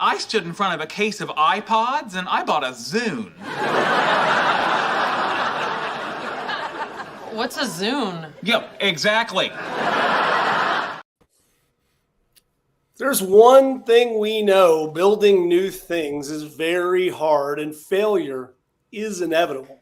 I stood in front of a case of iPods and I bought a Zune. What's a Zune? Yep, exactly. There's one thing we know: building new things is very hard and failure is inevitable.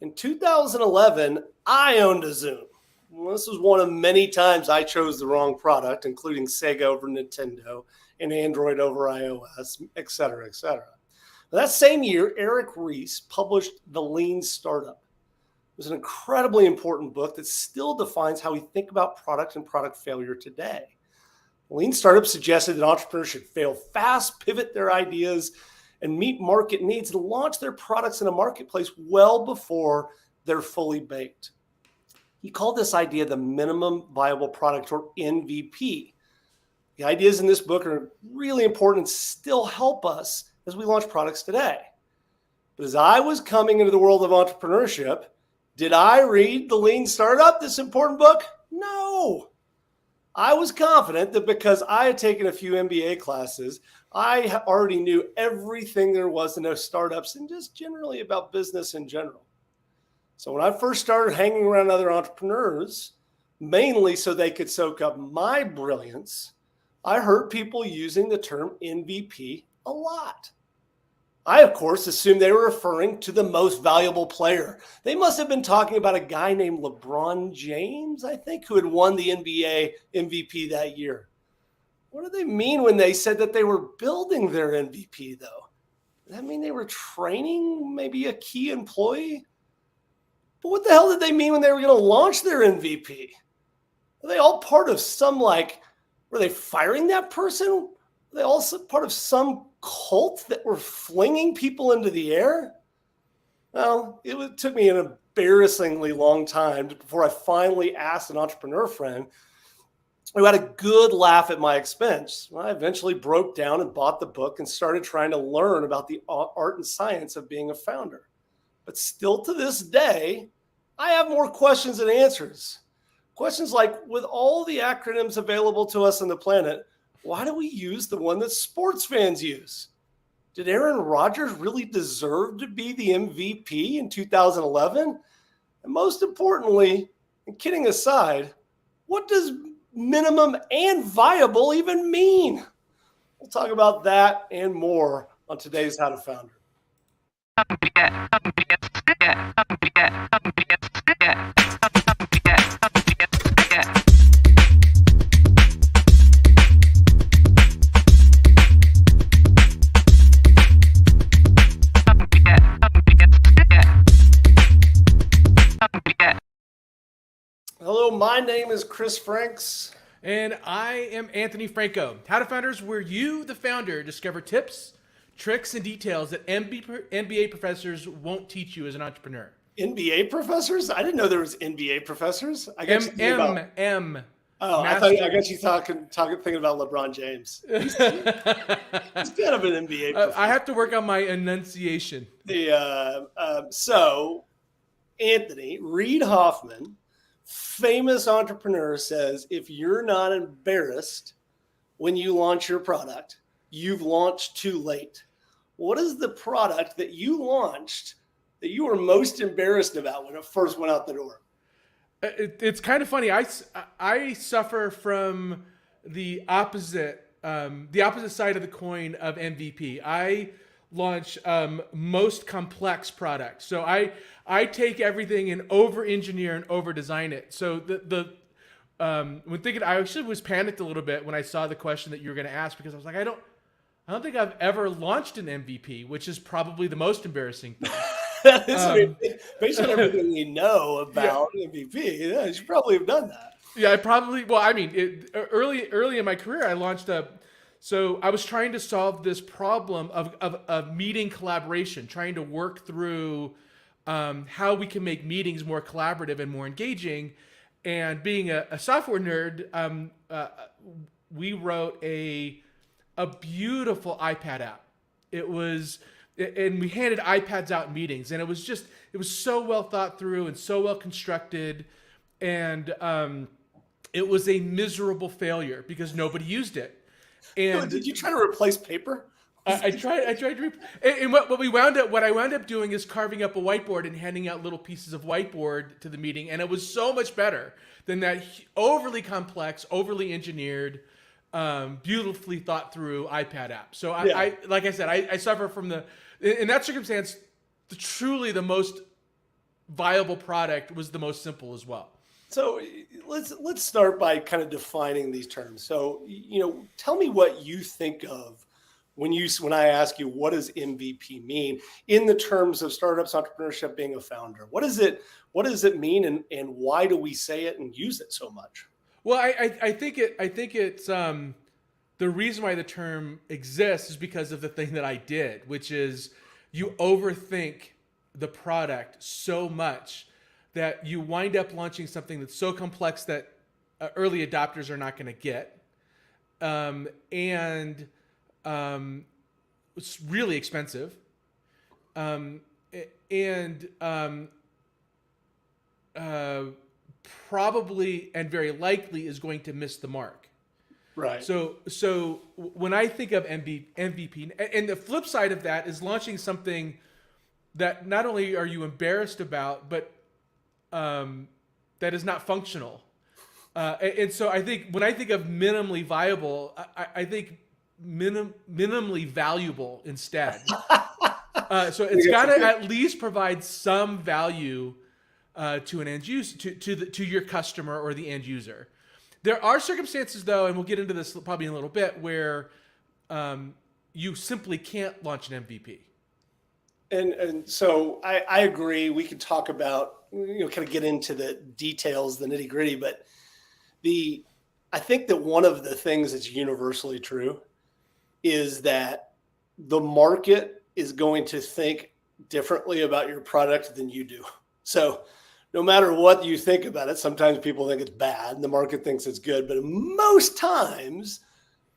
In 2011, I owned a Zune. Well, this was one of many times I chose the wrong product, including Sega over Nintendo and Android over iOS, et cetera, et cetera. That same year, Eric Ries published The Lean Startup. It was an incredibly important book that still defines how we think about product and product failure today. Lean Startup suggested that entrepreneurs should fail fast, pivot their ideas, and meet market needs to launch their products in a marketplace well before they're fully baked. He called this idea the minimum viable product, or MVP. The ideas in this book are really important and still help us as we launch products today. But as I was coming into the world of entrepreneurship, did I read The Lean Startup, this important book? No. I was confident that because I had taken a few MBA classes, I already knew everything there was to know startups and just generally about business in general. So when I first started hanging around other entrepreneurs, mainly so they could soak up my brilliance, I heard people using the term MVP a lot. I, of course, assumed they were referring to the most valuable player. They must have been talking about a guy named LeBron James, I think, who had won the NBA MVP that year. What do they mean when they said that they were building their MVP, though? Does that mean they were training maybe a key employee? But what the hell did they mean when they were going to launch their MVP? Are they all part of some, were they firing that person? Were they also part of some cult that were flinging people into the air? Well, it took me an embarrassingly long time before I finally asked an entrepreneur friend who had a good laugh at my expense. Well, I eventually broke down and bought the book and started trying to learn about the art and science of being a founder. But still to this day, I have more questions than answers. Questions like, with all the acronyms available to us on the planet, why do we use the one that sports fans use? Did Aaron Rodgers really deserve to be the MVP in 2011? And most importantly, and kidding aside, what does minimum and viable even mean? We'll talk about that and more on today's How to Founder. Hello, my name is Chris Franks. And I am Anthony Franco. How to Founders, where you, the founder, discover tips, tricks, and details that MBA professors won't teach you as an entrepreneur. NBA professors? I didn't know there was NBA professors. I guess M. Oh, I got you thinking about LeBron James. He's kind of an NBA professor. I have to work on my enunciation. So, Anthony, Reid Hoffman, famous entrepreneur, says if you're not embarrassed when you launch your product, you've launched too late. What is the product that you launched that you were most embarrassed about when it first went out the door? It's kind of funny. I suffer from the opposite side of the coin of MVP. I launch most complex products. So I take everything and over-engineer and over-design it. So when thinking, I actually was panicked a little bit when I saw the question that you were going to ask, because I was like, I don't think I've ever launched an MVP, which is probably the most embarrassing thing. Based on everything you know about MVP, yeah, you should probably have done that. Yeah, early in my career, I launched so I was trying to solve this problem of meeting collaboration, trying to work through how we can make meetings more collaborative and more engaging. And being a software nerd, we wrote a beautiful iPad app. And we handed iPads out in meetings, and it was so well thought through and so well constructed. And it was a miserable failure because nobody used it. And Did you try to replace paper? I tried to, and what I wound up doing is carving up a whiteboard and handing out little pieces of whiteboard to the meeting, and it was so much better than that overly complex, overly engineered, beautifully thought through iPad app. So I like I said, I suffer from in that circumstance, truly the most viable product was the most simple as well. So let's start by kind of defining these terms. So tell me what you think of when I ask you what does MVP mean in the terms of startups, entrepreneurship, being a founder. What does it mean, and why do we say it and use it so much? Well, I think it's the reason why the term exists is because of the thing that I did, which is you overthink the product so much that you wind up launching something that's so complex that early adopters are not going to get, and it's really expensive, and probably and very likely is going to miss the mark. Right. So when I think of MVP, and the flip side of that is launching something that not only are you embarrassed about, but that is not functional. And so I think when I think of minimally viable, I think minimally valuable instead. So it's got to at least provide some value to an end user, to your customer or the end user. There are circumstances, though, and we'll get into this probably in a little bit, where you simply can't launch an MVP. And so I agree. We could talk about, kind of get into the details, the nitty gritty, but I think that one of the things that's universally true is that the market is going to think differently about your product than you do. So no matter what you think about it, sometimes people think it's bad and the market thinks it's good, but most times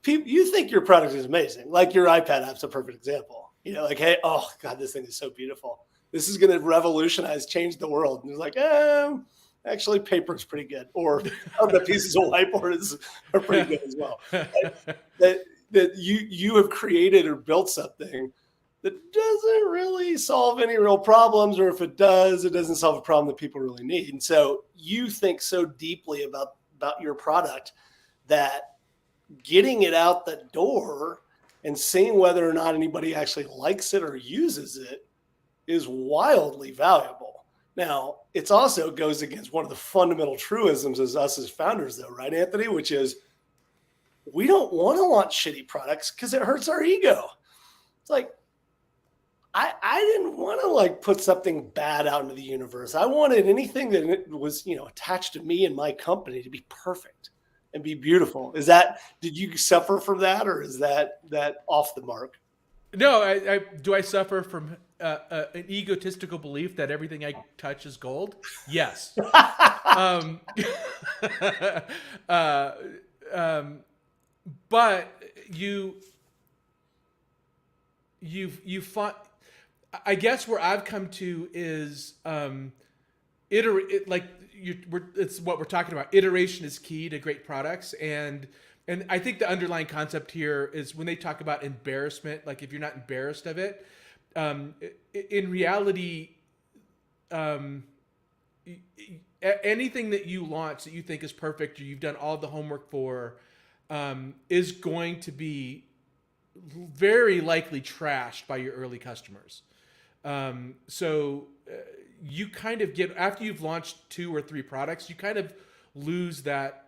you think your product is amazing. Like your iPad app's a perfect example. Like, hey, oh God, this thing is so beautiful. This is going to revolutionize, change the world. And it's like, actually paper is pretty good. Or the pieces of whiteboard are pretty good as well. That you have created or built something that doesn't really solve any real problems, or if it does, it doesn't solve a problem that people really need. And so you think so deeply about your product that getting it out the door and seeing whether or not anybody actually likes it or uses it is wildly valuable. Now, it also goes against one of the fundamental truisms as us as founders, though, right, Anthony? Which is we don't want to launch shitty products because it hurts our ego. It's like, I didn't want to put something bad out into the universe. I wanted anything that was, attached to me and my company to be perfect and be beautiful. Did you suffer from that, or is that off the mark? No, do I suffer from an egotistical belief that everything I touch is gold? Yes. But you fought. I guess where I've come to is it's what we're talking about. Iteration is key to great products, and I think the underlying concept here is when they talk about embarrassment, like if you're not embarrassed of it, in reality, anything that you launch that you think is perfect or you've done all the homework for is going to be very likely trashed by your early customers. So you kind of get, after you've launched 2 or 3 products, you kind of lose that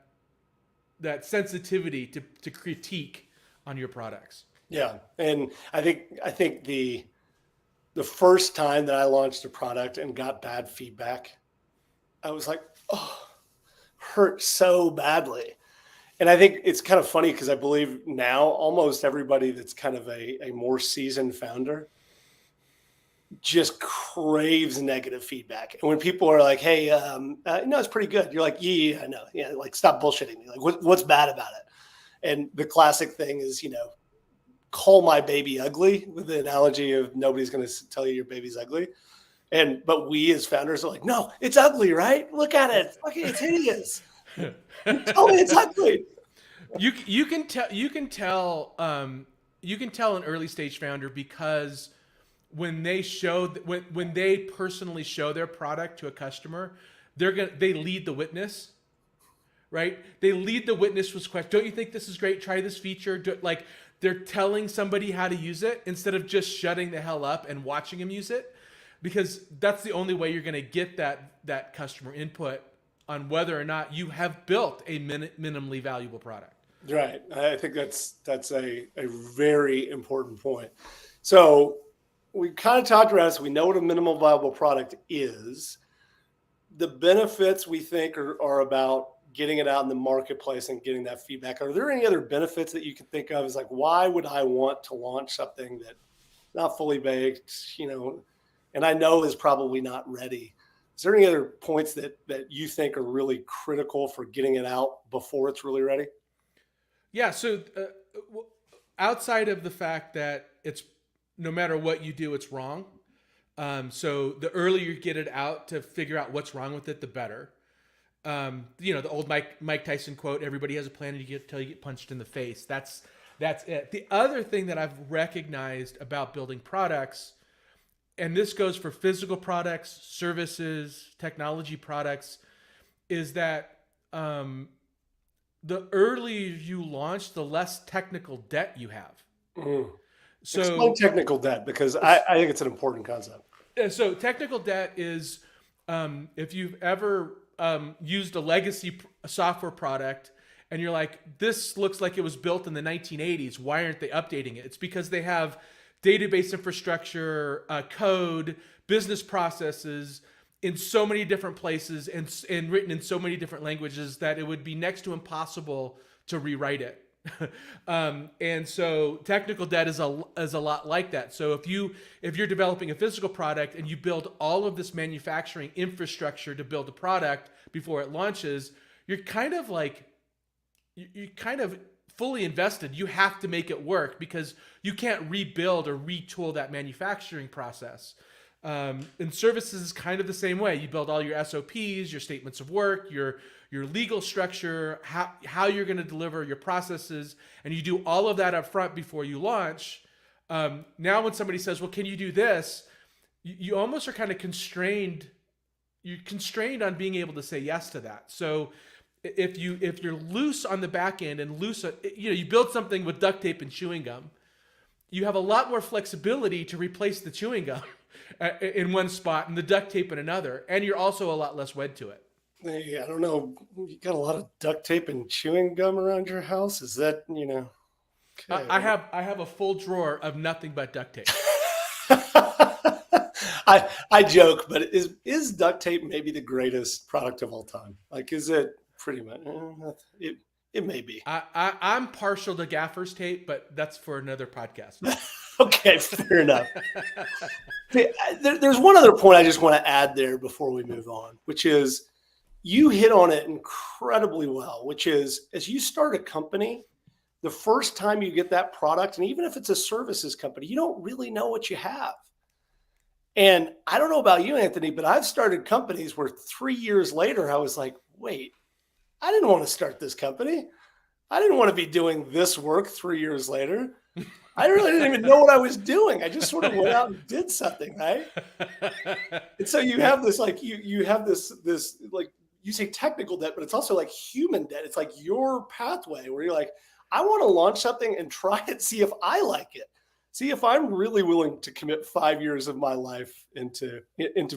sensitivity to critique on your products. Yeah. And I think the first time that I launched a product and got bad feedback, I was like, oh, hurt so badly. And I think it's kind of funny because I believe now almost everybody that's kind of a more seasoned founder just craves negative feedback. And when people are like, hey, it's pretty good. You're like, yeah, I know. Yeah. Like, stop bullshitting me. Like, what's bad about it? And the classic thing is, call my baby ugly, with the analogy of nobody's going to tell you your baby's ugly. But we as founders are like, no, it's ugly, right? Look at it. Okay, it's hideous. Tell me it's ugly. you can tell an early stage founder because when they when they personally show their product to a customer, they lead the witness, right? They lead the witness with questions. Don't you think this is great? Try this feature. Like they're telling somebody how to use it instead of just shutting the hell up and watching them use it, because that's the only way you're going to get that customer input on whether or not you have built a minimally valuable product. Right. I think that's a very important point. So we kind of talked about this. We know what a minimal viable product is. The benefits we think are about getting it out in the marketplace and getting that feedback. Are there any other benefits that you can think of? Is like, why would I want to launch something that not fully baked, and I know is probably not ready? Is there any other points that you think are really critical for getting it out before it's really ready? Yeah. So outside of the fact that it's no matter what you do, it's wrong. So the earlier you get it out to figure out what's wrong with it, the better. The old Mike Tyson quote: "Everybody has a plan until you get punched in the face." That's it. The other thing that I've recognized about building products, and this goes for physical products, services, technology products, is that the earlier you launch, the less technical debt you have. Mm. So explain technical debt, because I think it's an important concept. So technical debt is if you've ever used a legacy software product and you're like, this looks like it was built in the 1980s. Why aren't they updating it? It's because they have database infrastructure, code, business processes in so many different places and written in so many different languages that it would be next to impossible to rewrite it. And so technical debt is a lot like that. So if you're developing a physical product and you build all of this manufacturing infrastructure to build a product before it launches, you're kind of fully invested. You have to make it work because you can't rebuild or retool that manufacturing process. And services is kind of the same way. You build all your SOPs, your statements of work, your legal structure, how you're going to deliver your processes, and you do all of that up front before you launch. Now when somebody says, well, can you do this? You almost are kind of constrained. You're constrained on being able to say yes to that. So if you're loose on the back end and you build something with duct tape and chewing gum, you have a lot more flexibility to replace the chewing gum in one spot and the duct tape in another. And you're also a lot less wed to it. Hey, I don't know. You got a lot of duct tape and chewing gum around your house? Is that, Okay. I have a full drawer of nothing but duct tape. I joke, but is duct tape maybe the greatest product of all time? Like, is it pretty much? It may be. I'm partial to gaffer's tape, but that's for another podcast. Okay, fair enough. There's one other point I just want to add there before we move on, which is you hit on it incredibly well, which is as you start a company, the first time you get that product, and even if it's a services company, you don't really know what you have. And I don't know about you, Anthony, but I've started companies where 3 years later, I was like, wait, I didn't want to start this company. I didn't want to be doing this work 3 years later. I really didn't even know what I was doing. I just sort of went out and did something, right? And so you have this, like, you have this, like, you say technical debt, but it's also like human debt. It's like your pathway where you're like, I want to launch something and try it, see if I like it. See if I'm really willing to commit 5 years of my life into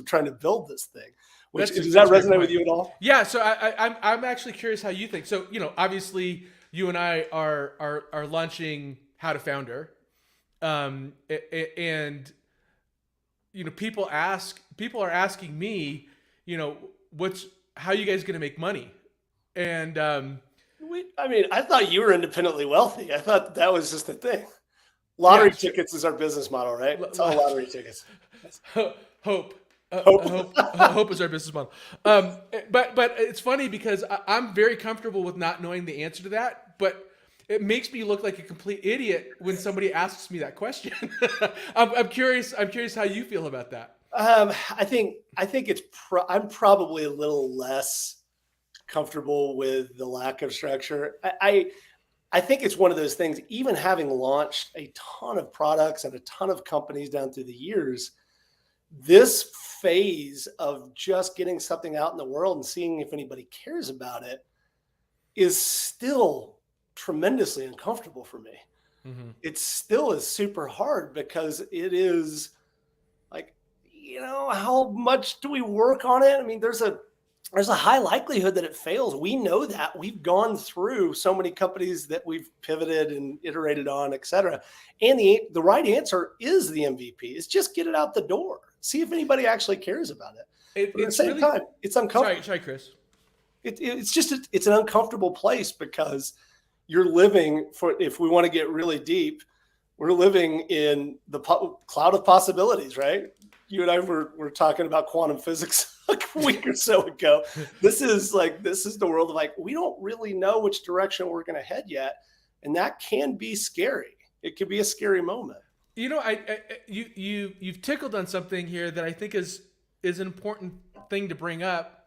trying to build this thing. Does that resonate with you at all? Yeah. So I'm actually curious how you think. So, obviously you and I are launching How to Founder. And people are asking me, how are you guys going to make money? And, I thought you were independently wealthy. I thought that was just the thing. Lottery tickets is our business model, right? It's all lottery tickets. Hope is our business model. But it's funny because I'm very comfortable with not knowing the answer to that, but it makes me look like a complete idiot when somebody asks me that question. I'm curious how you feel about that. I think I'm probably a little less comfortable with the lack of structure. I think it's one of those things, even having launched a ton of products and a ton of companies down through the years, this phase of just getting something out in the world and seeing if anybody cares about it is still tremendously uncomfortable for me. Mm-hmm. It still is super hard because it is like, how much do we work on it? I mean, there's a high likelihood that it fails. We know that. We've gone through so many companies that we've pivoted and iterated on, et cetera. And the right answer is the MVP. Is just get it out the door. See if anybody actually cares about it. But at the same time, it's uncomfortable. Sorry, Chris. It's an uncomfortable place because you're living if we want to get really deep, we're living in the cloud of possibilities, right? You and I were talking about quantum physics a week or so ago. This is the world of we don't really know which direction we're going to head yet. And that can be scary. It can be a scary moment. You've tickled on something here that I think is an important thing to bring up.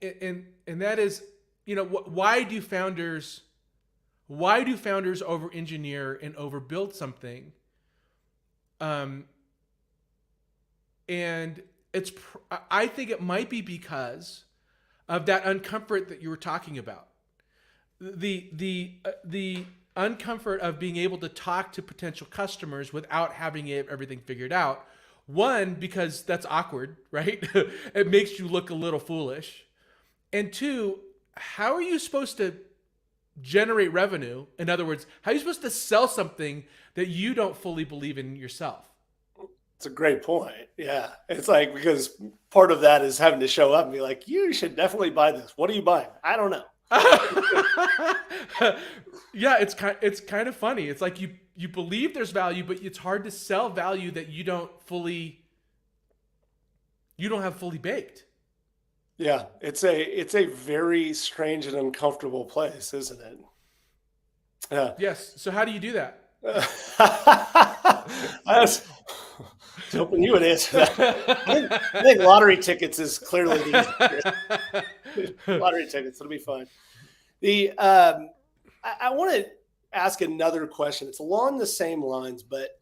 And that is, why do founders over engineer and overbuild something? And I think it might be because of that uncomfort that you were talking about. The uncomfort of being able to talk to potential customers without having everything figured out. One, because that's awkward, right? It makes you look a little foolish. And two, how are you supposed to generate revenue? In other words, how are you supposed to sell something that you don't fully believe in yourself? It's a great point. Yeah. It's because part of that is having to show up and be like, you should definitely buy this. What are you buying? I don't know. Yeah, it's kind of funny. It's like you believe there's value, but it's hard to sell value that you don't have fully baked. Yeah, it's a very strange and uncomfortable place, isn't it? Yeah. Yes. So how do you do that? I was hoping you would answer that. I think lottery tickets is clearly the easy. Lottery tickets, it'll be fine. I want to ask another question. It's along the same lines, but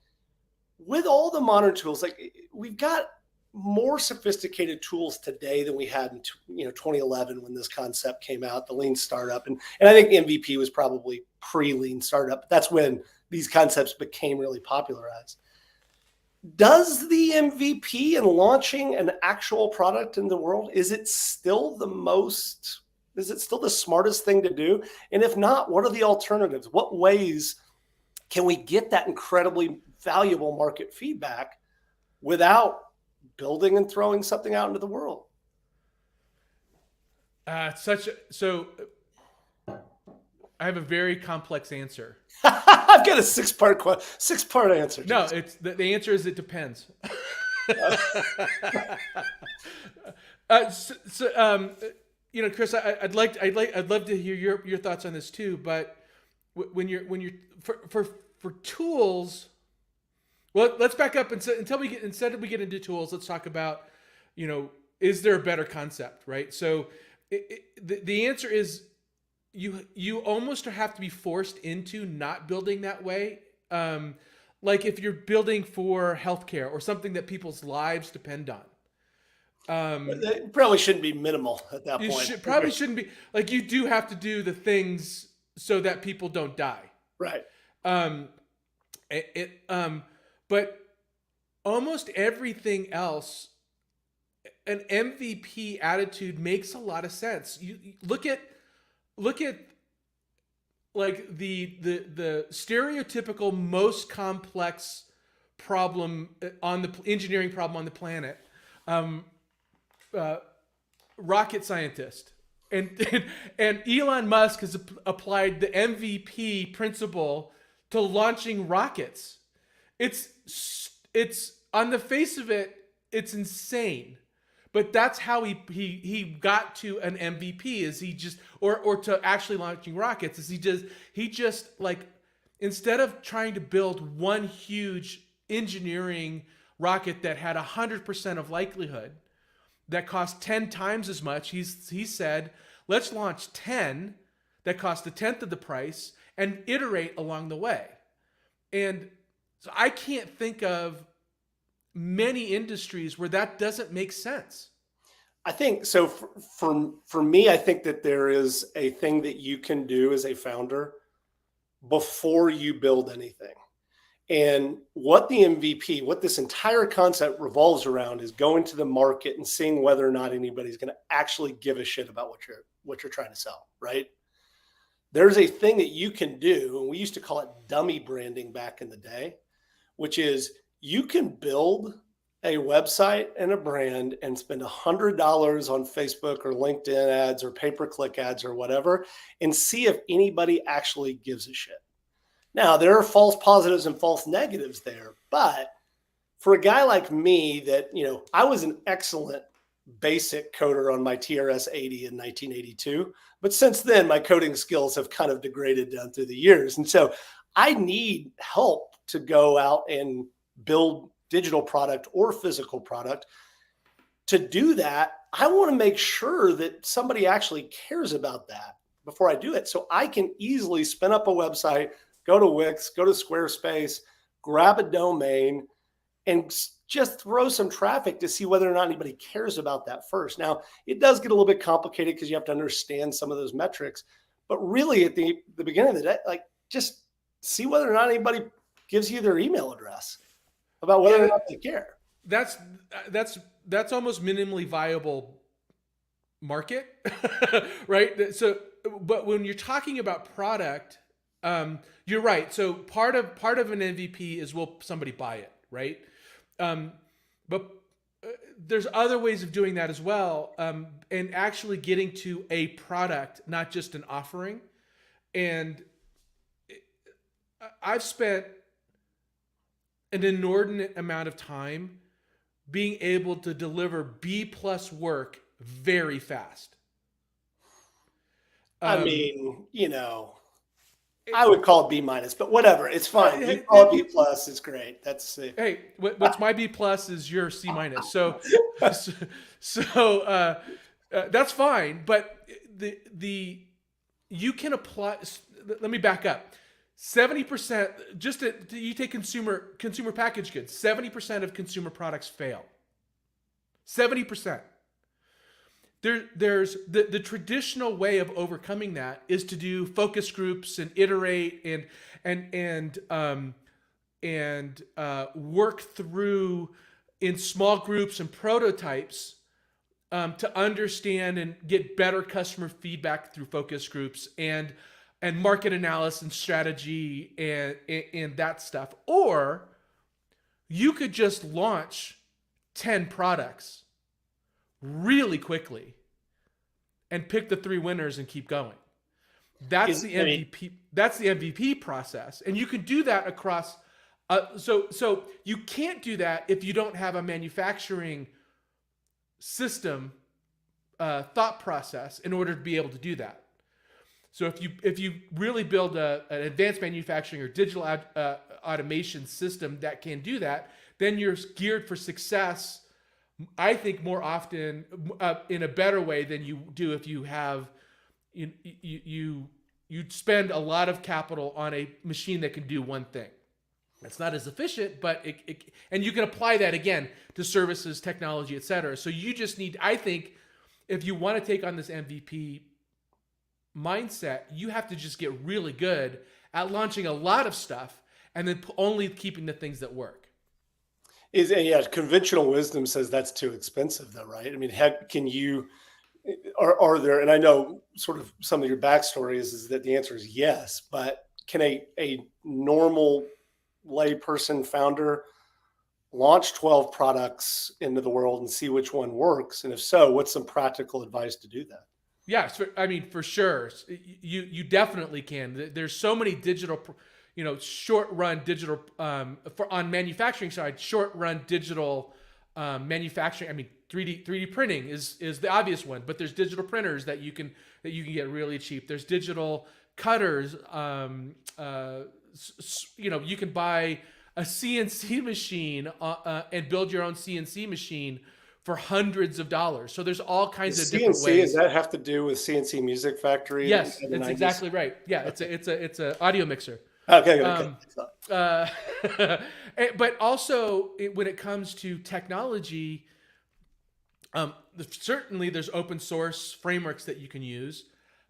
with all the modern tools, we've got more sophisticated tools today than we had in 2011 when this concept came out, the lean startup, and I think the MVP was probably pre-lean startup. That's when these concepts became really popularized. Does the MVP in launching an actual product in the world, is it still the smartest thing to do? And if not, what are the alternatives? What ways can we get that incredibly valuable market feedback without building and throwing something out into the world? So I have a very complex answer. I've got a six-part answer. No, it's the answer is it depends. Chris, I'd love to hear your thoughts on this too. But when you're for tools, well, let's back up instead of we get into tools. Let's talk about, is there a better concept, right? So the answer is you almost have to be forced into not building that way. Like if you're building for healthcare or something that people's lives depend on. It probably shouldn't be minimal at that point. Probably shouldn't be. Like you do have to do the things so that people don't die. Right. But almost everything else, an MVP attitude makes a lot of sense. You look at like the stereotypical most complex problem on the engineering problem on the planet. Rocket scientist, and Elon Musk has applied the MVP principle to launching rockets. It's on the face of it, it's insane, but that's how he got to an MVP. Is he just or to actually launching rockets? Is he just like, instead of trying to build one huge engineering rocket that had 100% of likelihood, that cost 10 times as much, he said, let's launch 10 that cost a tenth of the price and iterate along the way. And so I can't think of many industries where that doesn't make sense. I think so. For me, I think that there is a thing that you can do as a founder before you build anything. And what the MVP, what this entire concept revolves around, is going to the market and seeing whether or not anybody's going to actually give a shit about what you're trying to sell, right? There's a thing that you can do, and we used to call it dummy branding back in the day, which is you can build a website and a brand and spend $100 on Facebook or LinkedIn ads or pay-per-click ads or whatever, and see if anybody actually gives a shit. Now, there are false positives and false negatives there, but for a guy like me that, I was an excellent basic coder on my TRS-80 in 1982, but since then, my coding skills have kind of degraded down through the years. And so I need help to go out and build digital product or physical product. To do that, I want to make sure that somebody actually cares about that before I do it. So I can easily spin up a website, go to Wix, go to Squarespace, grab a domain, and just throw some traffic to see whether or not anybody cares about that first. Now, it does get a little bit complicated because you have to understand some of those metrics. But really, at the beginning of the day, just see whether or not anybody gives you their email address about whether or not they care. That's almost minimally viable market, right? So, but when you're talking about product, you're right. So part of an MVP is, will somebody buy it, right? But there's other ways of doing that as well, and actually getting to a product, not just an offering. And I've spent an inordinate amount of time being able to deliver B+ work very fast. I mean, I would call it B-, but whatever. It's fine. You call it B+, it's great. That's it. Hey, what's my B+ is your C-. So that's fine. But you can apply. Let me back up. 70%, you take consumer packaged goods, 70% of consumer products fail. 70%. There's the traditional way of overcoming that is to do focus groups and iterate and work through in small groups and prototypes to understand and get better customer feedback through focus groups and market analysis and strategy and that stuff. Or you could just launch 10 products really quickly and pick the 3 winners and keep going. That's the MVP. That's the MVP process. And you can do that across. So you can't do that if you don't have a manufacturing system thought process in order to be able to do that. So if you really build an advanced manufacturing or digital automation system that can do that, then you're geared for success, I think, more often in a better way than you do if you have you spend a lot of capital on a machine that can do one thing. It's not as efficient, but and you can apply that again to services, technology, et cetera. So you just need, I think, if you want to take on this MVP mindset, you have to just get really good at launching a lot of stuff and then only keeping the things that work. Conventional wisdom says that's too expensive, though, right? I mean, can you? Are there? And I know sort of some of your backstory is that the answer is yes, but can a normal layperson founder launch 12 products into the world and see which one works? And if so, what's some practical advice to do that? Yeah, I mean, for sure, you definitely can. There's so many digital, short run digital on manufacturing side, short run digital manufacturing. I mean, 3D printing is the obvious one, but there's digital printers that you can get really cheap. There's digital cutters. You can buy a CNC machine and build your own CNC machine for hundreds of dollars. So there's all kinds of CNC, different ways. does that have to do with CNC Music Factory? Yes, in the that's 90s? exactly right. Yeah, it's a audio mixer. Okay, But also when it comes to technology, certainly there's open source frameworks that you can use,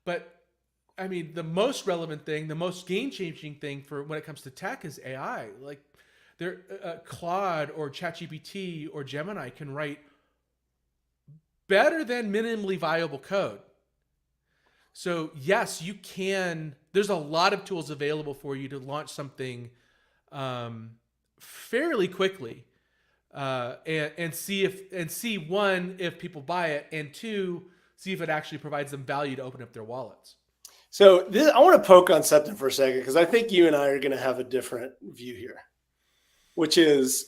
but I mean, the most relevant thing, the most game-changing thing for when it comes to tech is AI. Like, Claude or ChatGPT or Gemini can write better than minimally viable code. So yes, you can. There's a lot of tools available for you to launch something fairly quickly, and see one, if people buy it, and two, see if it actually provides them value to open up their wallets. So I want to poke on something for a second, because I think you and I are going to have a different view here, which is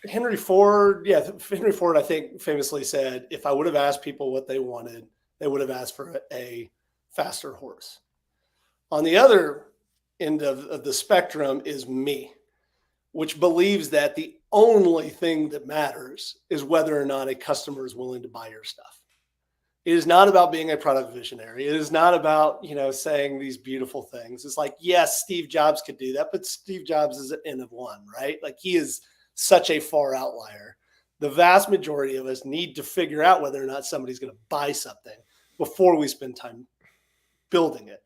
Henry Ford. Yeah, Henry Ford, I think, famously said, if I would have asked people what they wanted, they would have asked for a faster horse. On the other end of the spectrum is me, which believes that the only thing that matters is whether or not a customer is willing to buy your stuff. It is not about being a product visionary. It is not about, saying these beautiful things. It's like, yes, Steve Jobs could do that, but Steve Jobs is an N of one, right? Like, he is such a far outlier. The vast majority of us need to figure out whether or not somebody's going to buy something before we spend time building it.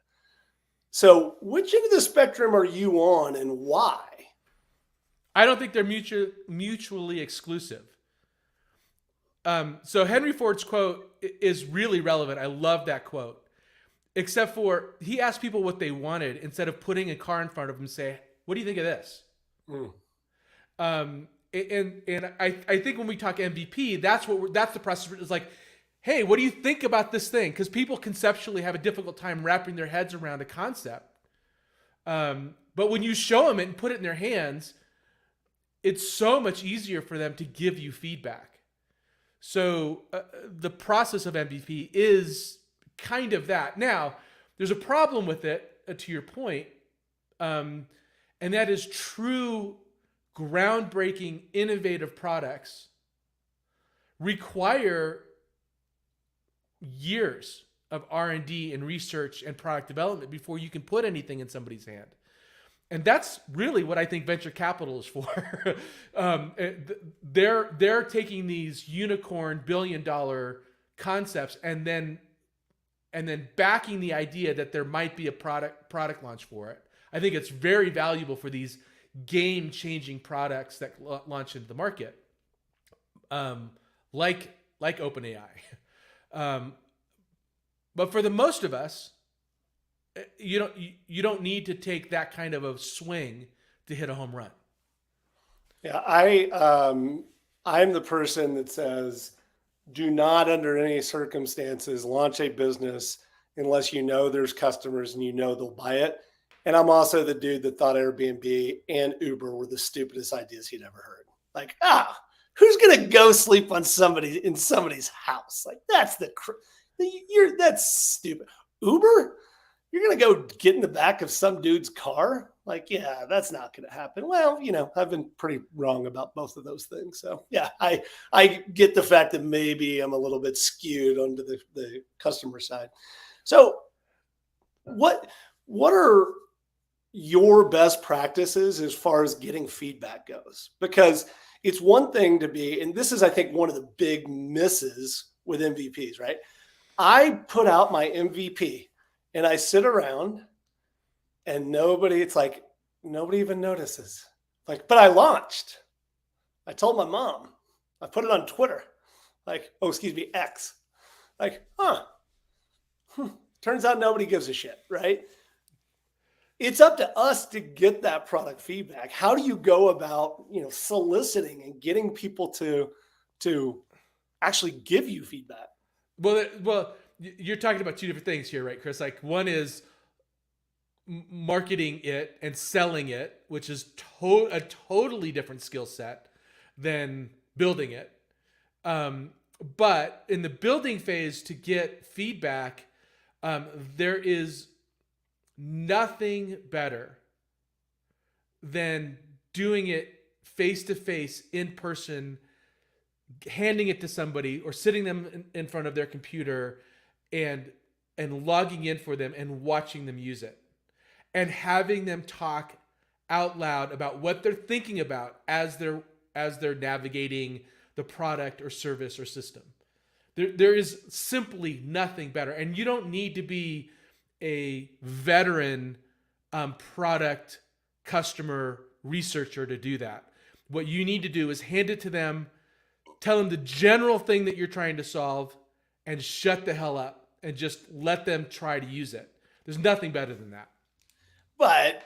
So which end of the spectrum are you on, and why? I don't think they're mutually exclusive. So Henry Ford's quote is really relevant. I love that quote, except for he asked people what they wanted instead of putting a car in front of them and say, "What do you think of this?" And I think when we talk MVP, that's the process. It's like, hey, what do you think about this thing? Because people conceptually have a difficult time wrapping their heads around a concept. But when you show them it and put it in their hands, it's so much easier for them to give you feedback. So the process of MVP is kind of that. Now, there's a problem with it, to your point, and that is true groundbreaking, innovative products require years of R&D and research and product development before you can put anything in somebody's hand. And that's really what I think venture capital is for. They're taking these unicorn billion-dollar concepts and then backing the idea that there might be a product launch for it. I think it's very valuable for these game-changing products that launch into the market, like OpenAI. But for the most of us, you don't need to take that kind of a swing to hit a home run. Yeah, I'm the person that says, do not under any circumstances launch a business unless you know there's customers and you know they'll buy it. And I'm also the dude that thought Airbnb and Uber were the stupidest ideas he'd ever heard. Like, who's gonna go sleep on somebody's house? Like, that's that's stupid. Uber? You're going to go get in the back of some dude's car? Like, yeah, that's not going to happen. Well, I've been pretty wrong about both of those things. So yeah, I get the fact that maybe I'm a little bit skewed onto the customer side. So what are your best practices as far as getting feedback goes? Because it's one thing to be, and this is, I think, one of the big misses with MVPs, right? I put out my MVP and I sit around and nobody even notices. Like, but I launched. I told my mom. I put it on Twitter. X. Turns out nobody gives a shit, right? It's up to us to get that product feedback. How do you go about, soliciting and getting people to actually give you feedback? Well, you're talking about two different things here, right, Chris? Like, one is marketing it and selling it, which is a totally different skill set than building it. But in the building phase, to get feedback, there is nothing better than doing it face-to-face, in person, handing it to somebody or sitting them in front of their computer and logging in for them and watching them use it and having them talk out loud about what they're thinking about as they're navigating the product or service or system. There is simply nothing better. And you don't need to be a veteran product customer researcher to do that. What you need to do is hand it to them, tell them the general thing that you're trying to solve, and shut the hell up and just let them try to use it. There's nothing better than that. But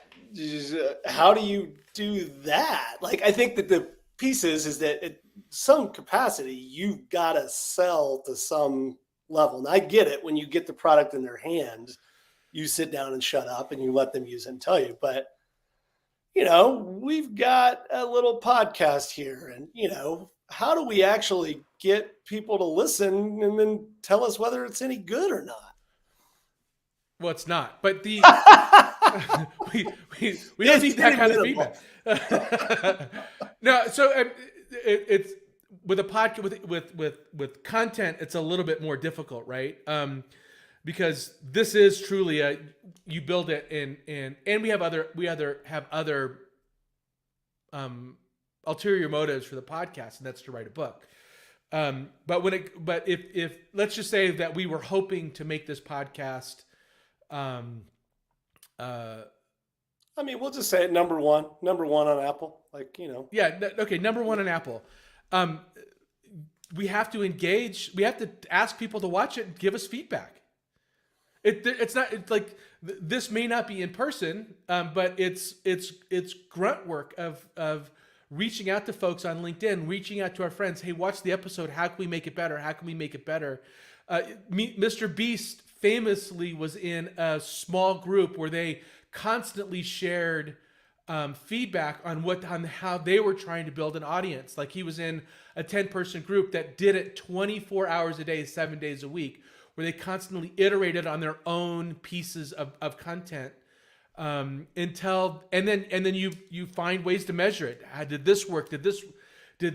how do you do that? Like, I think that the piece is that at some capacity, you've got to sell to some level. And I get it. When you get the product in their hands, you sit down and shut up and you let them use it and tell you. But, we've got a little podcast here. And, how do we actually get people to listen and then tell us whether it's any good or not? Well, it's not. But the we don't need that kind of feedback. No, so it's with a podcast with content, it's a little bit more difficult, right? Because this is truly you build it and we have other ulterior motives for the podcast, and that's to write a book. But if let's just say that we were hoping to make this podcast. We'll just say it number one on Apple, Yeah. Okay. Number one on Apple. We have to engage. We have to ask people to watch it and give us feedback. It's like this may not be in person, but it's grunt work of reaching out to folks on LinkedIn, reaching out to our friends. Hey, watch the episode. How can we make it better? How can we make it better? Mr. Beast famously was in a small group where they constantly shared feedback on how they were trying to build an audience. Like he was in a 10-person group that did it 24 hours a day, 7 days a week, where they constantly iterated on their own pieces of content and then you find ways to measure it. How did this work? Did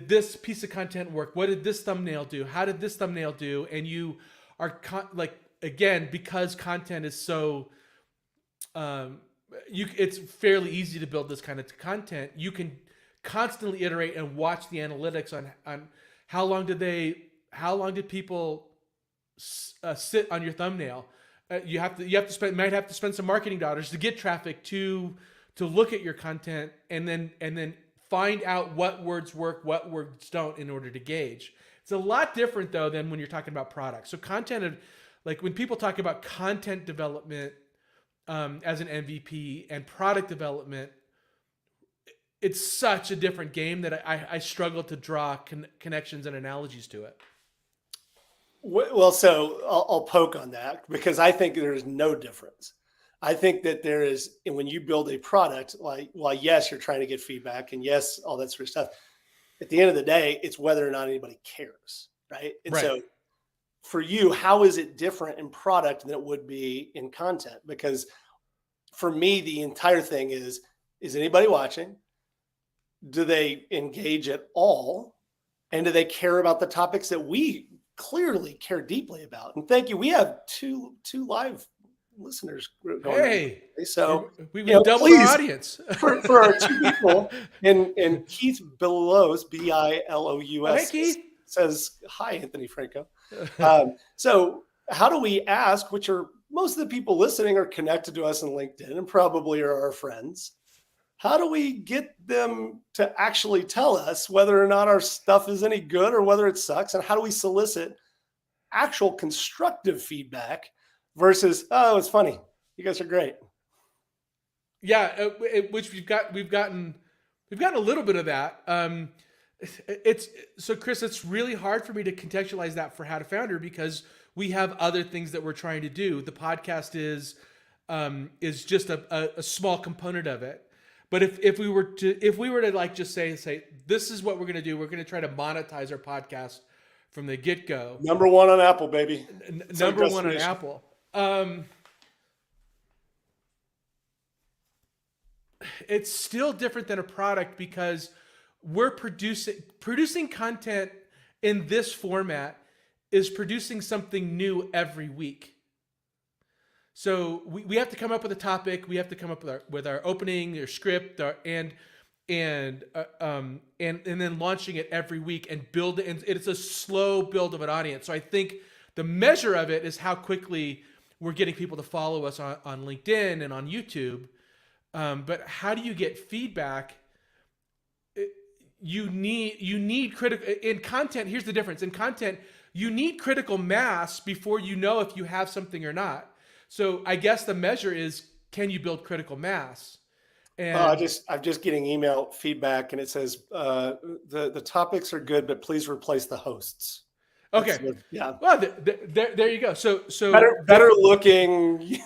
this piece of content work? What did this thumbnail do? How did this thumbnail do? And you are again, because content is so it's fairly easy to build this kind of content. You can constantly iterate and watch the analytics on how long did people sit on your thumbnail. You might have to spend some marketing dollars to get traffic to look at your content and then find out what words work, what words don't in order to gauge. It's a lot different though than when you're talking about products. So content, like when people talk about content development as an MVP and product development, it's such a different game that I struggle to draw connections and analogies to it. Well, so I'll poke on that because I think there is no difference. I think that there is, and when you build a product, while yes, you're trying to get feedback and yes, all that sort of stuff, at the end of the day, it's whether or not anybody cares, right? And right. So for you, how is it different in product than it would be in content? Because for me, the entire thing is anybody watching? Do they engage at all? And do they care about the topics that we clearly care deeply about? And thank you. We have two live listeners going. Hey, so we doubled our audience for our two people. And Keith Bilous, Bilous, hey, Keith. says hi, Anthony Franco. So how do we ask? Which are most of the people listening are connected to us on LinkedIn and probably are our friends. How do we get them to actually tell us whether or not our stuff is any good or whether it sucks? And how do we solicit actual constructive feedback versus, oh, it's funny. You guys are great. Yeah, which we've gotten a little bit of that. So Chris, it's really hard for me to contextualize that for How to Founder because we have other things that we're trying to do. The podcast is just a small component of it. But if we were to like just say this is what we're going to do, we're going to try to monetize our podcast from the get-go. Number one on Apple, baby. Number one on Apple. It's still different than a product because we're producing content in this format is producing something new every week. So we have to come up with a topic. We have to come up with our opening, or script, and then launching it every week and build it. And it's a slow build of an audience. So I think the measure of it is how quickly we're getting people to follow us on LinkedIn and on YouTube. But how do you get feedback? You need critical in content. Here's the difference in content. You need critical mass before you know if you have something or not. So I guess the measure is, can you build critical mass? And I'm just getting email feedback, and it says the topics are good, but please replace the hosts. Okay. Yeah. Well, there you go. So better looking,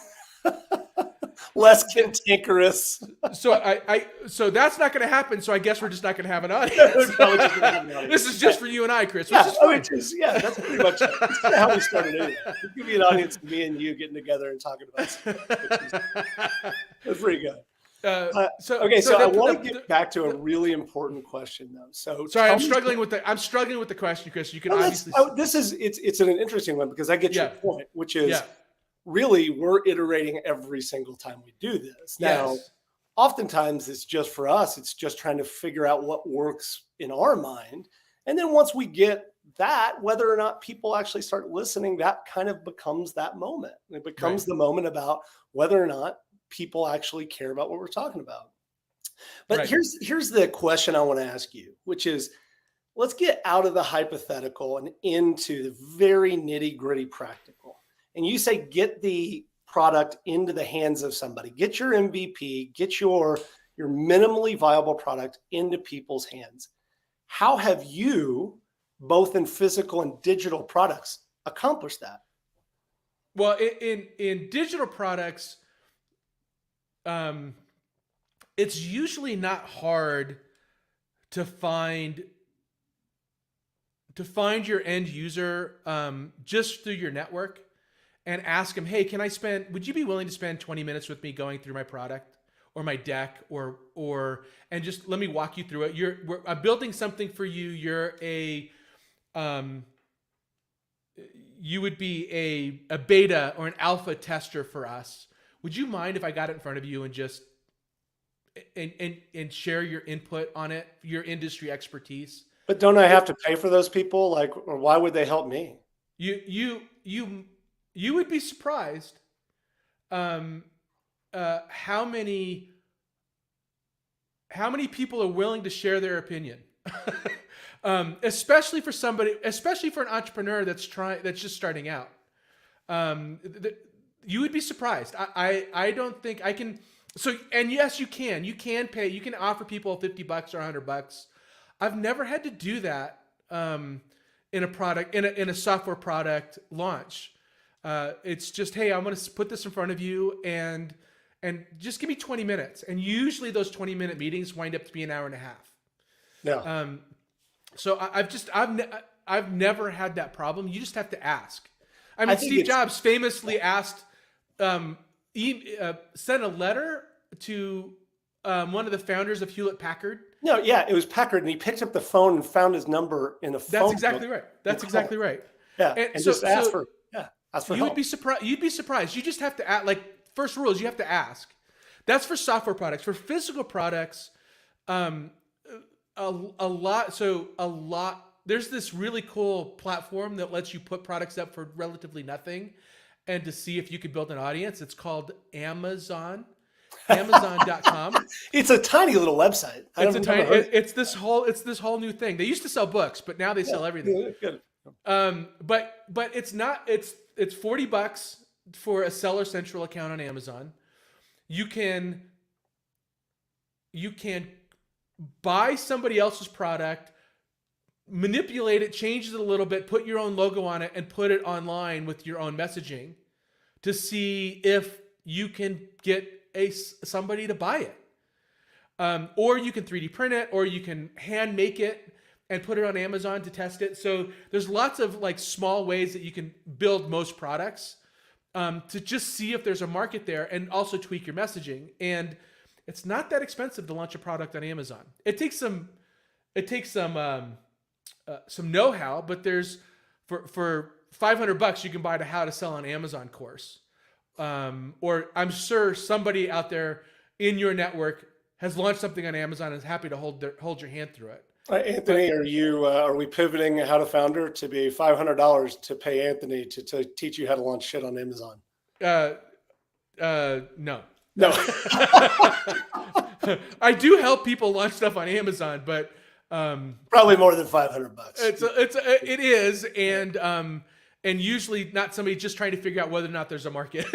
less cantankerous. So that's not going to happen. So I guess we're just not going to have an audience. This is just for you and I, Chris. Which is fine. That's pretty much that's kind of how we started. Anyway. We'll give you an audience of me and you getting together and talking about stuff. That's pretty good. So I want to get back to a really important question, though. So sorry, I'm struggling with the question, Chris. You can obviously. It's an interesting one because I get your point, which is really we're iterating every single time we do this. Now, oftentimes it's just for us. It's just trying to figure out what works in our mind, and then once we get that, whether or not people actually start listening, that kind of becomes that moment. It becomes the moment about whether or not people actually care about what we're talking about. But here's the question I want to ask you, which is, let's get out of the hypothetical and into the very nitty gritty practical. And you say, get the product into the hands of somebody, get your MVP, get your minimally viable product into people's hands. How have you, both in physical and digital products, accomplished that? Well, in digital products, it's usually not hard to find your end user just through your network and ask them, hey, would you be willing to spend 20 minutes with me going through my product or my deck and just let me walk you through it. I'm building something for you. You would be a beta or an alpha tester for us. Would you mind if I got it in front of you and just and share your input on it, your industry expertise? But don't I have to pay for those people? Or why would they help me? You would be surprised how many people are willing to share their opinion. Especially for an entrepreneur that's just starting out. You would be surprised. I don't think I can. So, and yes, you can pay, you can offer people $50 or $100. I've never had to do that in a product, in a software product launch. It's just, hey, I'm going to put this in front of you and just give me 20 minutes. And usually those 20-minute meetings wind up to be an hour and a half. Yeah. So I've never had that problem. You just have to ask. I mean, Steve Jobs famously asked, sent a letter to one of the founders of Hewlett-Packard. No, yeah, it was Packard, and he picked up the phone and found his number in a phone. That's exactly right. That's exactly right. Yeah, and just ask for help. You'd be surprised. You just have to ask. Like, first rule is you have to ask. That's for software products. For physical products, a lot. There's this really cool platform that lets you put products up for relatively nothing and to see if you could build an audience. It's called Amazon. Amazon.com. It's a tiny little website. It's this whole new thing. They used to sell books, but now they sell everything. Good. But it's not. It's $40 for a Seller Central account on Amazon. You can buy somebody else's product, manipulate it, change it a little bit, put your own logo on it, and put it online with your own messaging to see if you can get somebody to buy it. Or you can 3D print it, or you can hand make it and put it on Amazon to test it. So there's lots of like small ways that you can build most products to just see if there's a market there, and also tweak your messaging. And it's not that expensive to launch a product on Amazon. It takes some some know-how, but there's for $500 you can buy the How to Sell on Amazon course. Or I'm sure somebody out there in your network has launched something on Amazon and is happy to hold your hand through it. Anthony, are we pivoting How to Founder to be $500 to pay Anthony to teach you how to launch shit on Amazon? No. No. I do help people launch stuff on Amazon, but probably more than $500. It is, and usually not somebody just trying to figure out whether or not there's a market.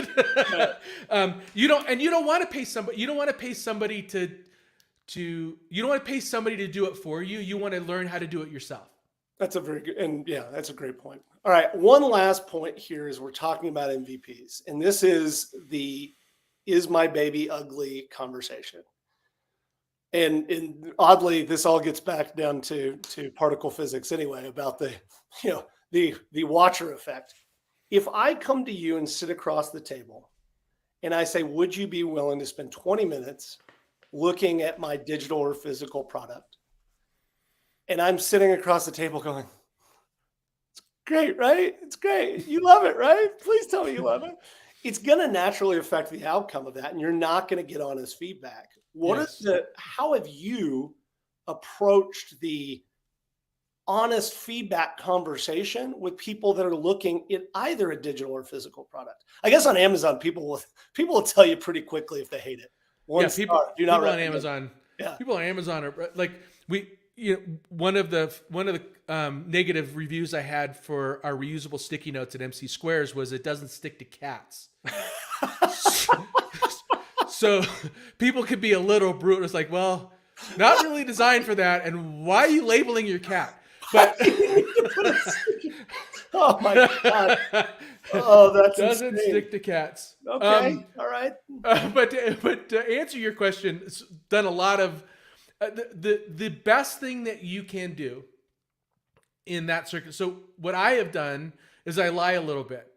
You don't want to pay somebody. You don't want to pay somebody to do it for you. You want to learn how to do it yourself. That's a very good, and yeah, that's a great point. All right. One last point here is we're talking about MVPs, and this is is my baby ugly conversation. And oddly, this all gets back down to particle physics anyway, about the Watcher effect. If I come to you and sit across the table and I say, would you be willing to spend 20 minutes looking at my digital or physical product? And I'm sitting across the table going, it's great, right? It's great. You love it, right? Please tell me you love it. It's going to naturally affect the outcome of that, and you're not going to get honest feedback. How have you approached the honest feedback conversation with people that are looking at either a digital or physical product? I guess on Amazon, people will tell you pretty quickly if they hate it. People on Amazon. Yeah. People on Amazon are like one of the negative reviews I had for our reusable sticky notes at MC Squares was it doesn't stick to cats. So people could be a little brutal. It's like, well, not really designed for that. And why are you labeling your cat? But oh my God. Oh, that's doesn't insane. stick to cats. Okay. All right. But to answer your question, it's done a lot of the best thing that you can do in that circuit. So what I have done is I lie a little bit.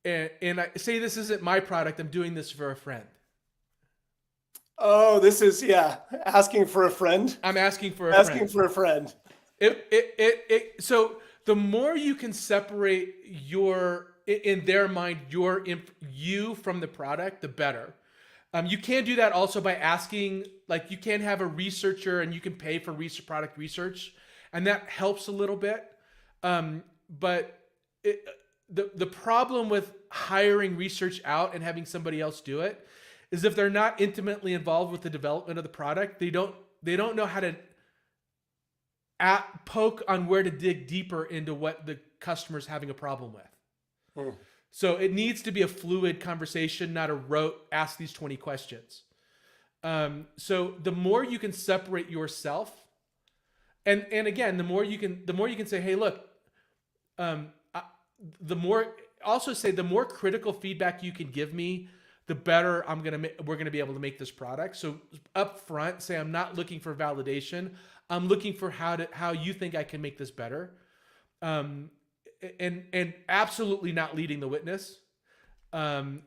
And I say, this isn't my product. I'm doing this for a friend. Oh, this is, asking for a friend. I'm asking for a friend. So the more you can separate in their mind, you from the product, the better. You can do that also by asking, like you can have a researcher and you can pay for product research, and that helps a little bit. But the problem with hiring research out and having somebody else do it is if they're not intimately involved with the development of the product, they don't know how to poke on where to dig deeper into what the customer's having a problem with. So it needs to be a fluid conversation, not a rote ask these 20 questions. So the more you can separate yourself, and again, the more you can say, hey, look, the more critical feedback you can give me, the better we're gonna be able to make this product. So up front, say I'm not looking for validation. I'm looking for how you think I can make this better. And absolutely not leading the witness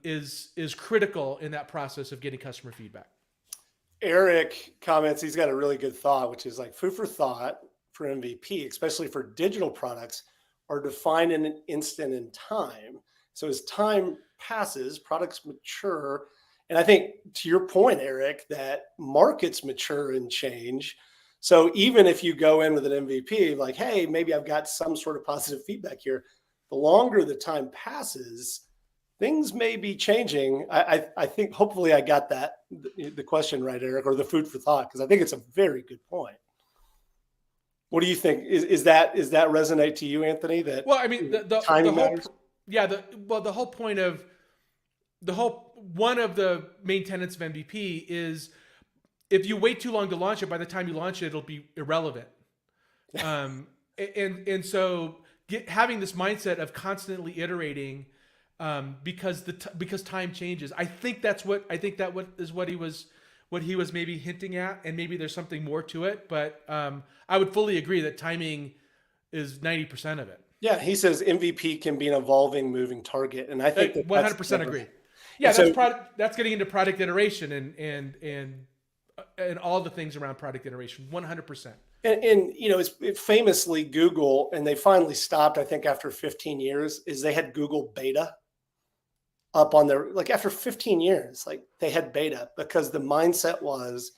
is critical in that process of getting customer feedback. Eric comments he's got a really good thought, which is like food for thought for MVP, especially for digital products, are defined in an instant in time. So as time passes, products mature. And I think to your point, Eric, that markets mature and change. So even if you go in with an MVP, like, hey, maybe I've got some sort of positive feedback here, the longer the time passes, things may be changing. I think hopefully I got the question right, Eric, or the food for thought, because I think it's a very good point. What do you think? Is that resonate to you, Anthony? That well, I mean, the whole point of one of the main tenets of MVP is if you wait too long to launch it, by the time you launch it, it'll be irrelevant. And so having this mindset of constantly iterating, because time changes. I think that he was maybe hinting at, and maybe there's something more to it. But I would fully agree that timing is 90% of it. Yeah, he says MVP can be an evolving, moving target, and I think 100% agree. Yeah, that's getting into product iteration and all the things around product iteration. 100%. And it famously Google, and they finally stopped, I think after 15 years, is they had Google beta up on their, like after 15 years, like they had beta because the mindset was,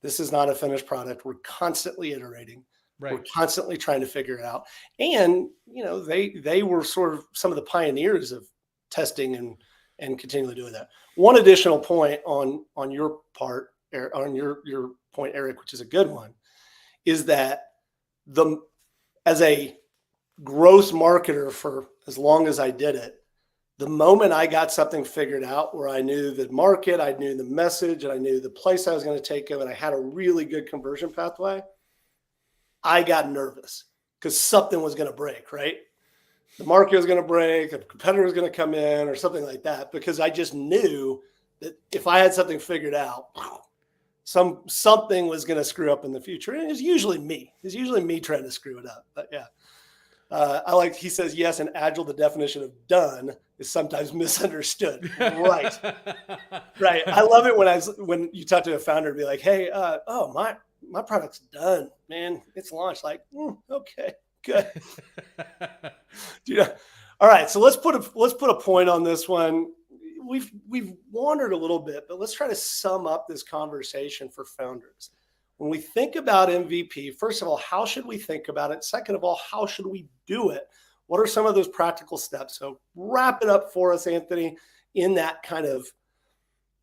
this is not a finished product. We're constantly iterating. Right. We're constantly trying to figure it out. And, they were sort of some of the pioneers of testing and continually doing that. One additional point on your part, on your point, Eric, which is a good one, is that as a gross marketer for as long as I did it, the moment I got something figured out where I knew the market, I knew the message, and I knew the place I was going to take it, and I had a really good conversion pathway, I got nervous because something was going to break, right? The market was going to break, a competitor was going to come in or something like that, because I just knew that if I had something figured out, something was going to screw up in the future. And it's usually me. It's usually me trying to screw it up. But yeah. He says, yes, in Agile, the definition of done is sometimes misunderstood. Right. Right. I love it when you talk to a founder and be like, hey, my product's done, man. It's launched. Like, okay, good. All right. So let's put a point on this one. We've wandered a little bit, but let's try to sum up this conversation for founders. When we think about MVP, first of all, how should we think about it? Second of all, how should we do it? What are some of those practical steps? So wrap it up for us, Anthony, in that kind of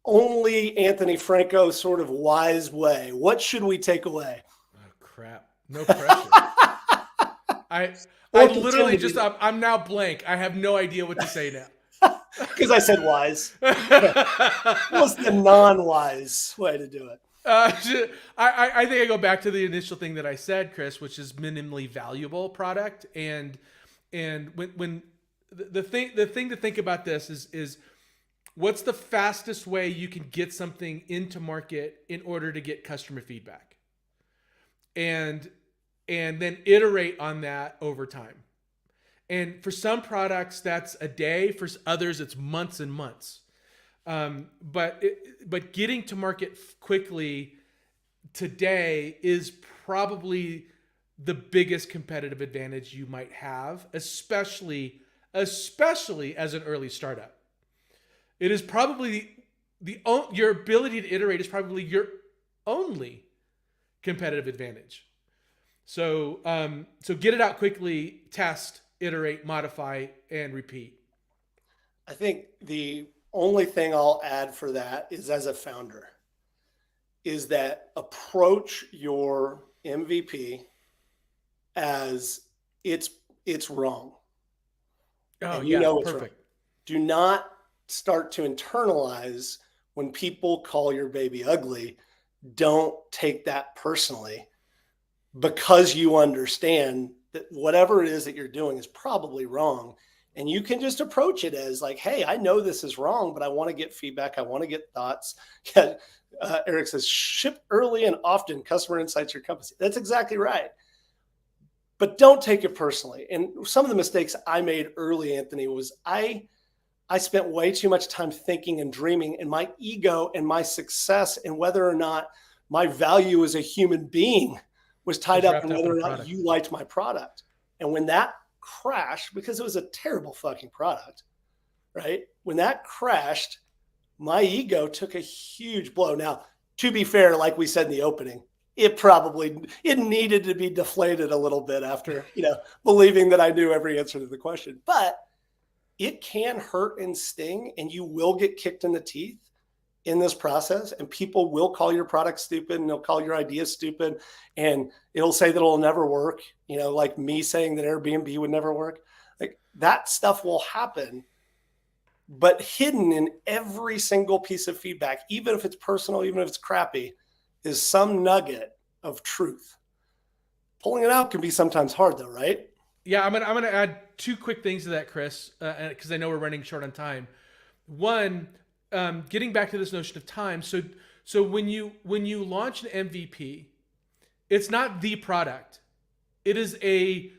only Anthony Franco sort of wise way. What should we take away? Oh, crap. No pressure. I literally I'm now blank. I have no idea what to say now. Because I said wise. What's the non-wise way to do it? I think I go back to the initial thing that I said, Chris, which is minimally valuable product. And when the thing to think about this is what's the fastest way you can get something into market in order to get customer feedback, and then iterate on that over time. And for some products, that's a day. For others, it's months and months. But getting to market quickly today is probably the biggest competitive advantage you might have, especially as an early startup. It is probably your ability to iterate is probably your only competitive advantage. So get it out quickly, test, iterate, modify, and repeat. I think the only thing I'll add for that is, as a founder, is that approach your MVP as it's wrong. Oh, it's perfect. Wrong. Do not start to internalize when people call your baby ugly. Don't take that personally, because you understand that whatever it is that you're doing is probably wrong. And you can just approach it as like, hey, I know this is wrong, but I want to get feedback. I want to get thoughts. Eric says, ship early and often, customer insights your company. That's exactly right. But don't take it personally. And some of the mistakes I made early, Anthony, was I spent way too much time thinking and dreaming, and my ego and my success and whether or not my value as a human being was tied up in whether or not you liked my product. And when that crashed, because it was a terrible fucking product, right? When that crashed, my ego took a huge blow. Now, to be fair, like we said in the opening, it needed to be deflated a little bit after, believing that I knew every answer to the question. But it can hurt and sting, and you will get kicked in the teeth in this process, and people will call your product stupid, and they'll call your idea stupid, and it'll say that it'll never work, like me saying that Airbnb would never work. Like, that stuff will happen, but hidden in every single piece of feedback, even if it's personal, even if it's crappy, is some nugget of truth. Pulling it out can be sometimes hard though, right? Yeah, I'm gonna add two quick things to that, Chris, because I know we're running short on time. One, getting back to this notion of time. So when you launch an MVP, it's not the product. It's a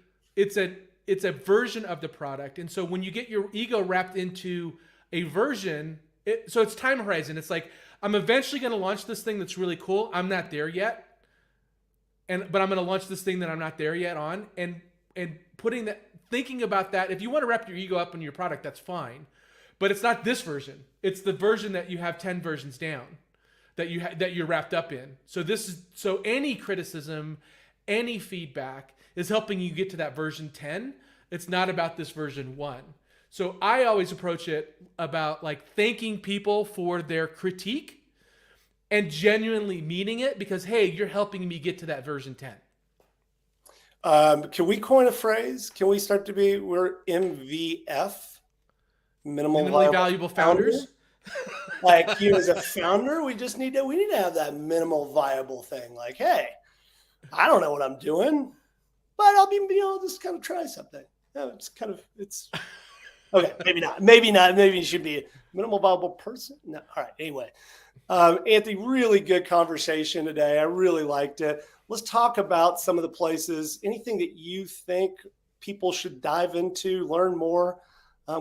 version of the product. And so when you get your ego wrapped into a version, so it's time horizon. It's like, I'm eventually going to launch this thing that's really cool. I'm not there yet. but I'm going to launch this thing that I'm not there yet on, and thinking about that. If you want to wrap your ego up in your product, that's fine, but it's not this version. It's the version that you have 10 versions down that you're wrapped up in. So any criticism, any feedback is helping you get to that version 10. It's not about this version 1. So I always approach it about like thanking people for their critique and genuinely meaning it, because, hey, you're helping me get to that version 10. Can we coin a phrase? Can we start to be, we're MVF, Minimally valuable founders. Like you as a founder, we need to have that minimal viable thing. Like, hey, I don't know what I'm doing, but I'll just kind of try something. It's okay. Maybe not. Maybe you should be a minimal viable person. No. All right. Anyway, Anthony, really good conversation today. I really liked it. Let's talk about some of the places, anything that you think people should dive into, learn more.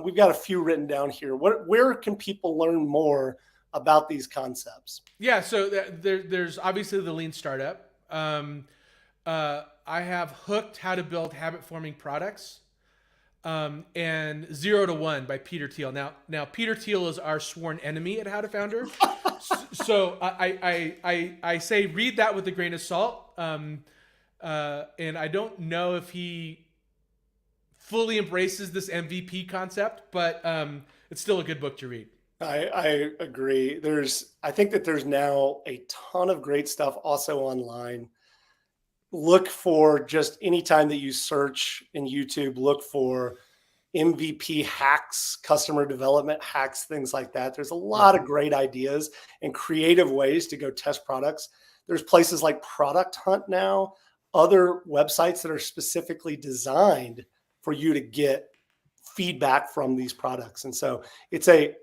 We've got a few written down here. Where can people learn more about these concepts? Yeah. So there's obviously the Lean Startup. I have Hooked: How to Build Habit-Forming Products. And 0 to 1 by Peter Thiel. Now Peter Thiel is our sworn enemy at How to Founder. So I say read that with a grain of salt. And I don't know if he fully embraces this MVP concept, but it's still a good book to read. I agree. I think that there's now a ton of great stuff also online. Look for, just anytime that you search in YouTube, look for MVP hacks, customer development hacks, things like that. There's a lot of great ideas and creative ways to go test products. There's places like Product Hunt now, other websites that are specifically designed for you to get feedback from these products. And so it's a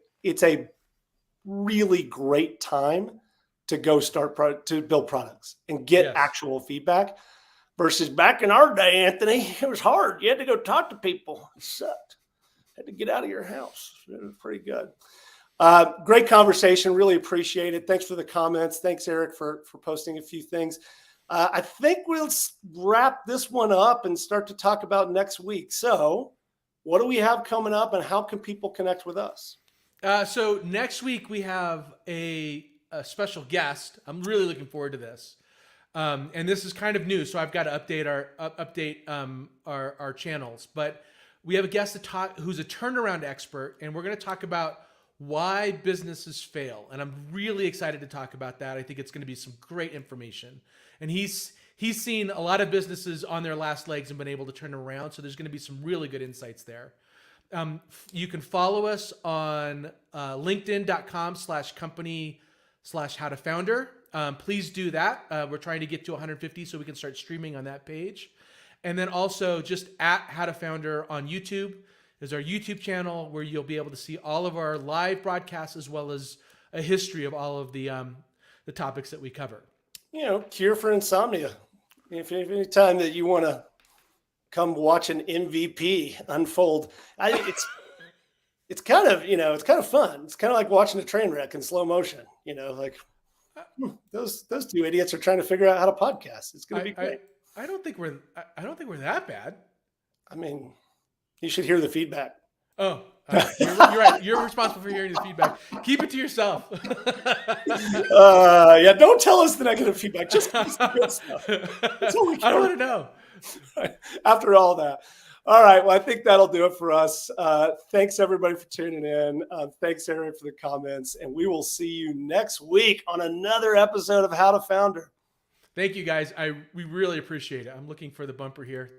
really great time to go to build products and get actual feedback, versus back in our day, Anthony, it was hard. You had to go talk to people. It sucked. Had to get out of your house. It was pretty good. Great conversation. Really appreciate it. Thanks for the comments. Thanks, Eric, for posting a few things. I think we'll wrap this one up and start to talk about next week. So what do we have coming up, and how can people connect with us? So next week we have a special guest. I'm really looking forward to this. And this is kind of new, so I've got to update our channels. But we have a guest who's a turnaround expert, and we're going to talk about why businesses fail. And I'm really excited to talk about that. I think it's going to be some great information. And he's seen a lot of businesses on their last legs and been able to turn around. So there's going to be some really good insights there. You can follow us on linkedin.com/company/howtofounder. Please do that. We're trying to get to 150 so we can start streaming on that page. And then also just at How to Founder on YouTube is our YouTube channel, where you'll be able to see all of our live broadcasts as well as a history of all of the topics that we cover. Cure for insomnia. If any time that you want to come watch an MVP unfold, it's kind of fun. It's kind of like watching a train wreck in slow motion. Those two idiots are trying to figure out how to podcast. It's going to be great. I don't think we're that bad. I mean, you should hear the feedback. Oh, you're right. You're responsible for hearing the feedback. Keep it to yourself. Don't tell us the negative feedback. Just the good stuff. That's all we care. I don't want to know. After all that. All right. Well, I think that'll do it for us. Thanks, everybody, for tuning in. Thanks, Eric, for the comments. And we will see you next week on another episode of How to Founder. Thank you, guys. We really appreciate it. I'm looking for the bumper here.